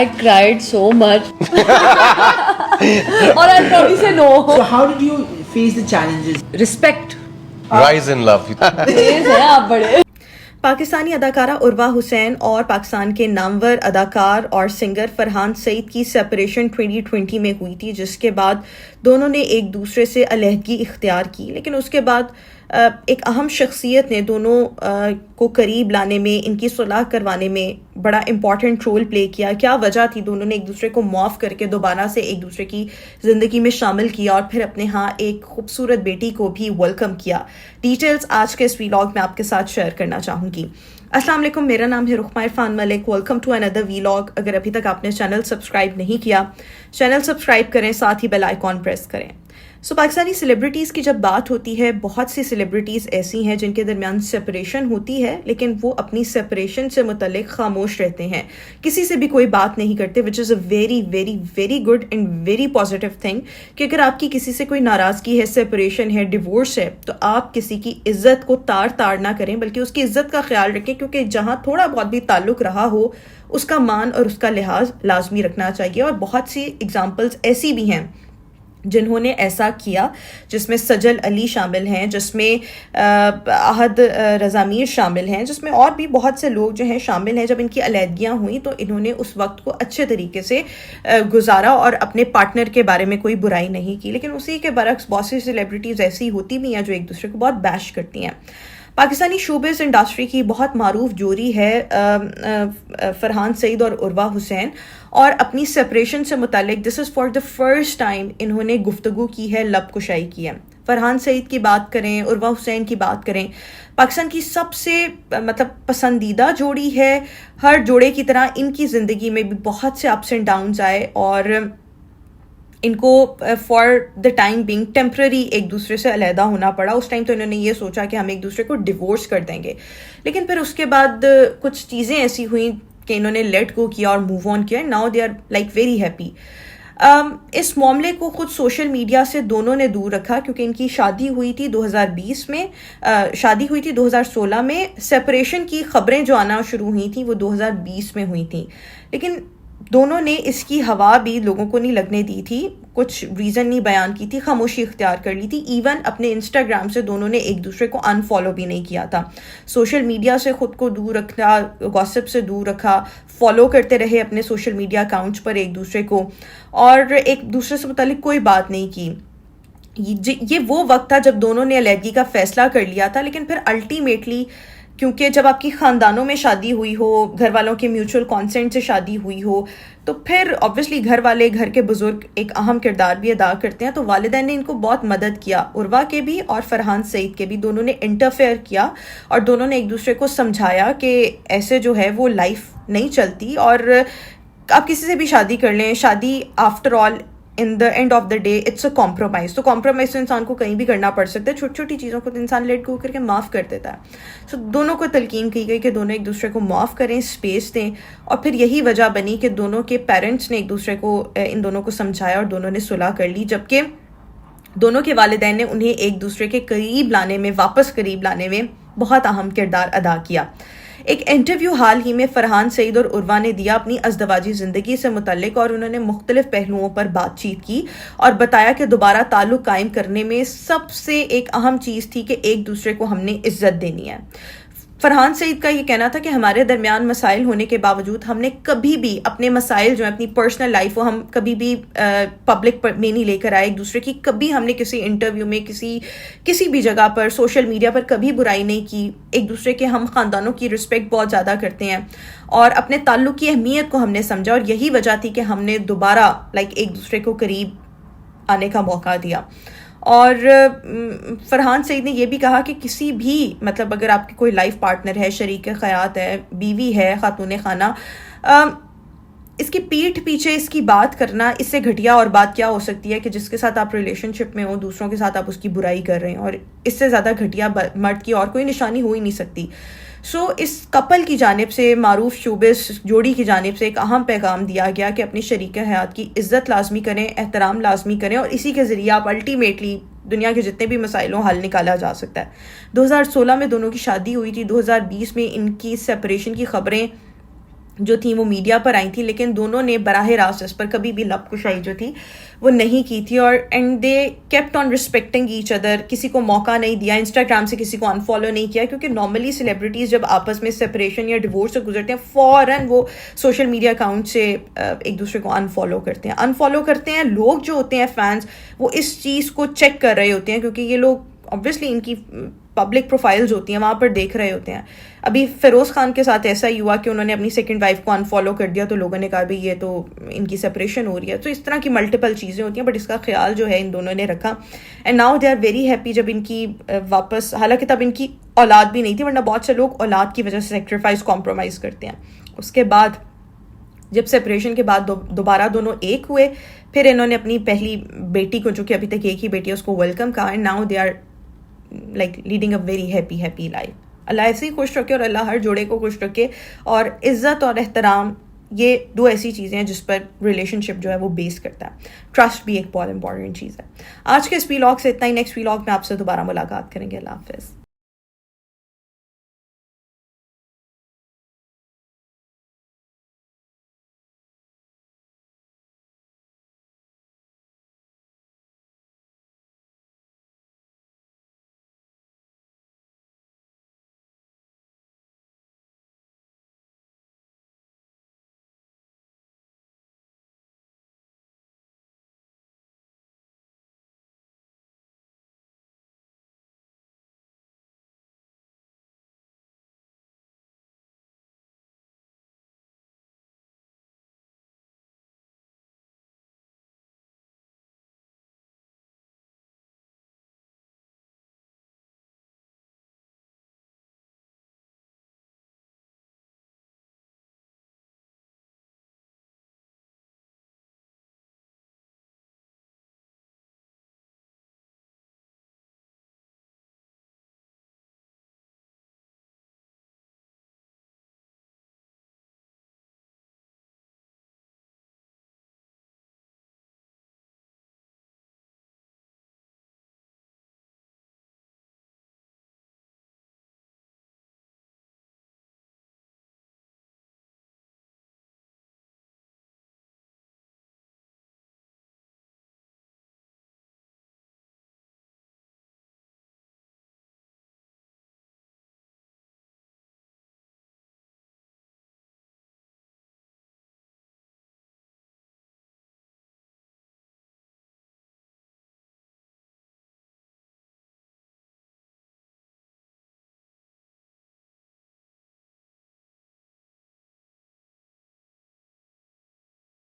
I cried so much. Or I'll probably say no. So how did you face the challenges? Respect. Rise in love. तेज है आप बड़े. पाकिस्तानी अदाकारा उर्वा हुसैन और पाकिस्तान के नामवर अदाकार और सिंगर फरहान सईद की सेपरेशन 2020 में हुई थी, जिसके बाद दोनों ने एक दूसरे से अलहदगी इख्तियार की. लेकिन उसके बाद एक अहम शख्सियत ने दोनों को करीब लाने में, इनकी सुलह करवाने में बड़ा इम्पॉर्टेंट रोल प्ले किया. क्या वजह थी? दोनों ने एक दूसरे को माफ़ करके दोबारा से एक दूसरे की ज़िंदगी में शामिल किया और फिर अपने यहाँ एक खूबसूरत बेटी को भी वेलकम किया. डिटेल्स आज के इस वीलॉग में आपके साथ शेयर करना चाहूँगी. अस्सलाम वालेकुम, मेरा नाम है Rukhma Irfan Malik. Welcome to another vlog. अगर अभी तक आपने चैनल सब्सक्राइब नहीं किया, चैनल सब्सक्राइब करें, साथ ही बेल आइकॉन प्रेस करें. पाकिस्तानी सेलिब्रिटीज़ की जब बात होती है, बहुत सी सेलिब्रिटीज़ ऐसी हैं जिनके दरमियान सेपरेशन होती है, लेकिन वो अपनी सेपरेशन से मुतल्लिक खामोश रहते हैं, किसी से भी कोई बात नहीं करते, which is a very very very good and very positive thing. कि अगर आपकी किसी से कोई नाराज़गी है, सेपरेशन है, डिवोर्स है, तो आप किसी की इज़्ज़त को तार ना करें, बल्कि उसकी इज़्ज़त का ख्याल रखें, क्योंकि जहाँ थोड़ा बहुत भी ताल्लुक़ रहा हो उसका मान और उसका लिहाज लाजमी रखना चाहिए. और बहुत सी एग्जाम्पल्स ऐसी भी हैं जिन्होंने ऐसा किया, जिसमें सजल अली शामिल हैं, जिसमें अहद रज़ा मीर शामिल हैं, जिसमें और भी बहुत से लोग जो हैं शामिल हैं. जब इनकी अलहदगियाँ हुई तो इन्होंने उस वक्त को अच्छे तरीके से गुजारा और अपने पार्टनर के बारे में कोई बुराई नहीं की. लेकिन उसी के बरक्स बहुत सी सेलिब्रिटीज़ ऐसी होती भी हैं जो एक दूसरे को बहुत बैश करती हैं. पाकिस्तानी शोबिज़ इंडस्ट्री की बहुत मारूफ जोड़ी है फरहान सईद और उर्वा हुसैन, और अपनी सेपरेशन से मुतालिक this is for the first time इन्होंने गुफ्तगू की है, लब कुशाई की है. फरहान सईद की बात करें, उर्वा हुसैन की बात करें, पाकिस्तान की सबसे पसंदीदा जोड़ी है. हर जोड़े की तरह इनकी ज़िंदगी में भी बहुत से अप्स एंड डाउन्स आए और इनको for the time being temporary एक दूसरे से अलहदा होना पड़ा. उस टाइम तो इन्होंने ये सोचा कि हम एक दूसरे को डिवोर्स कर देंगे, लेकिन फिर उसके बाद कुछ चीज़ें ऐसी हुई कि इन्होंने लेट गो किया और मूव ऑन किया. Now they are like very happy. इस मामले को खुद सोशल मीडिया से दोनों ने दूर रखा, क्योंकि इनकी शादी हुई थी 2020 में, शादी हुई थी 2016 में. सेपरेशन की खबरें जो आना शुरू हुई थी वो 2020 में हुई थी, लेकिन दोनों ने इसकी हवा भी लोगों को नहीं लगने दी थी, कुछ रीज़न नहीं बयान की थी, खामोशी इख्तियार कर ली थी. इवन अपने इंस्टाग्राम से दोनों ने एक दूसरे को अनफॉलो भी नहीं किया था. सोशल मीडिया से ख़ुद को दूर रखा, गॉसिप से दूर रखा, फॉलो करते रहे अपने सोशल मीडिया अकाउंट्स पर एक दूसरे को, और एक दूसरे से मुतालिक कोई बात नहीं की. ये वो वक्त था जब दोनों ने अलहदगी का फ़ैसला कर लिया था. लेकिन फिर अल्टीमेटली, क्योंकि जब आपकी ख़ानदानों में शादी हुई हो, घर वालों के म्यूचुअल कॉन्सेंट से शादी हुई हो, तो फिर ऑब्वियसली घर वाले, घर के बुज़ुर्ग एक अहम किरदार भी अदा करते हैं. तो वालिदैन ने इनको बहुत मदद किया, उर्वा के भी और फरहान सईद के भी. दोनों ने इंटरफेयर किया और दोनों ने एक दूसरे को समझाया कि ऐसे जो है वो लाइफ नहीं चलती, और आप किसी से भी शादी कर लें, शादी after all in the end of the day it's a compromise. तो कॉम्प्रोमाइज़ तो इंसान को कहीं भी करना पड़ सकता है, छोटी छोटी चीज़ों को तो इंसान लेट गो करके माफ़ कर देता है. सो दोनों को तलकीन की गई कि दोनों एक दूसरे को माफ़ करें, स्पेस दें, और फिर यही वजह बनी कि दोनों के पेरेंट्स ने एक दूसरे को, इन दोनों को समझाया और दोनों ने सुलह कर ली, जबकि दोनों के वालिदैन ने उन्हें एक दूसरे के करीब लाने में, वापस करीब लाने में बहुत अहम किरदार अदा किया. एक इंटरव्यू हाल ही में फरहान सईद और उर्वा ने दिया अपनी अज़दवाजी ज़िंदगी से मुतल्लिक, और उन्होंने मुख्तलिफ पहलुओं पर बातचीत की और बताया कि दोबारा ताल्लुक़ कायम करने में सबसे एक अहम चीज़ थी कि एक दूसरे को हमने इज़्ज़त देनी है. फरहान सईद का ये कहना था कि हमारे दरमियान मसाइल होने के बावजूद हमने कभी भी अपने मसाइल जो है, अपनी पर्सनल लाइफ, वो हम कभी भी पब्लिक में नहीं लेकर आए एक दूसरे की. कभी हमने किसी इंटरव्यू में, किसी भी जगह पर, सोशल मीडिया पर कभी बुराई नहीं की. एक दूसरे के हम ख़ानदानों की रिस्पेक्ट बहुत ज़्यादा करते हैं और अपने ताल्लुक़ की अहमियत को हमने समझा, और यही वजह थी कि हमने दोबारा एक दूसरे को करीब आने का मौका दिया. और फरहान सईद ने यह भी कहा कि किसी भी अगर आपकी कोई लाइफ पार्टनर है, शरीक ख़यात है, बीवी है, खातून खाना, इसकी पीठ पीछे इसकी बात करना, इससे घटिया और बात क्या हो सकती है कि जिसके साथ आप रिलेशनशिप में हो, दूसरों के साथ आप उसकी बुराई कर रहे हैं, और इससे ज़्यादा घटिया मर्द की और कोई निशानी हो ही नहीं सकती. इस कपल की जानिब से, मारूफ शोबिस जोड़ी की जानिब से एक अहम पैगाम दिया गया कि अपनी शरीक हयात की इज़्ज़त लाजमी करें, एहतराम लाजमी करें, और इसी के ज़रिए आप अल्टीमेटली दुनिया के जितने भी मसाइलों हल निकाला जा सकता है. 2016 में दोनों की शादी हुई थी. 2020 में इनकी सेपरेशन की खबरें جو تھیں وہ میڈیا پر آئی تھی، لیکن دونوں نے براہ راست اس پر کبھی بھی لب کشائی جو تھی وہ نہیں کی تھی، اور and they kept on respecting each other. کسی کو موقع نہیں دیا، انسٹاگرام سے کسی کو انفالو نہیں کیا، کیونکہ نارملی سیلیبریٹیز جب آپس میں سپریشن یا ڈیورس سے گزرتے ہیں فوراً وہ سوشل میڈیا اکاؤنٹ سے ایک دوسرے کو انفالو کرتے ہیں. لوگ جو ہوتے ہیں فینس وہ اس چیز کو چیک کر رہے ہوتے ہیں، کیونکہ یہ لوگ obviously ان کی پبلک پروفائلز ہوتی ہیں، وہاں پر دیکھ رہے ہوتے ہیں. ابھی فیروز خان کے ساتھ ایسا ہی ہوا کہ انہوں نے اپنی سیکنڈ وائف کو انفالو کر دیا، تو لوگوں نے کہا بھائی یہ تو ان کی سپریشن ہو رہی ہے. تو اس طرح کی ملٹیپل چیزیں ہوتی ہیں، بٹ اس کا خیال جو ہے ان دونوں نے رکھا، and now they are very happy. جب ان کی واپس، حالانکہ تب ان کی اولاد بھی نہیں تھی، ورنہ بہت سے لوگ اولاد کی وجہ سے سیکریفائز کمپرومائز کرتے ہیں. اس کے بعد جب سپریشن کے بعد دوبارہ دونوں ایک ہوئے، پھر انہوں نے اپنی پہلی بیٹی کو، جو کہ ابھی تک ایک ہی بیٹی ہے، اس کو ویلکم کہا، and now they are like leading a very happy life. اللہ ایسے ہی خوش رکھے، اور اللہ ہر جوڑے کو خوش رکھے. اور عزت اور احترام یہ دو ایسی چیزیں ہیں جس پر ریلیشن شپ جو ہے وہ بیس کرتا ہے. ٹرسٹ بھی ایک بہت امپورٹنٹ چیز ہے. آج کے اس ویلاگ سے اتنا ہی. نیکسٹ ویلاگ میں آپ سے دوبارہ ملاقات کریں گے. اللہ حافظ.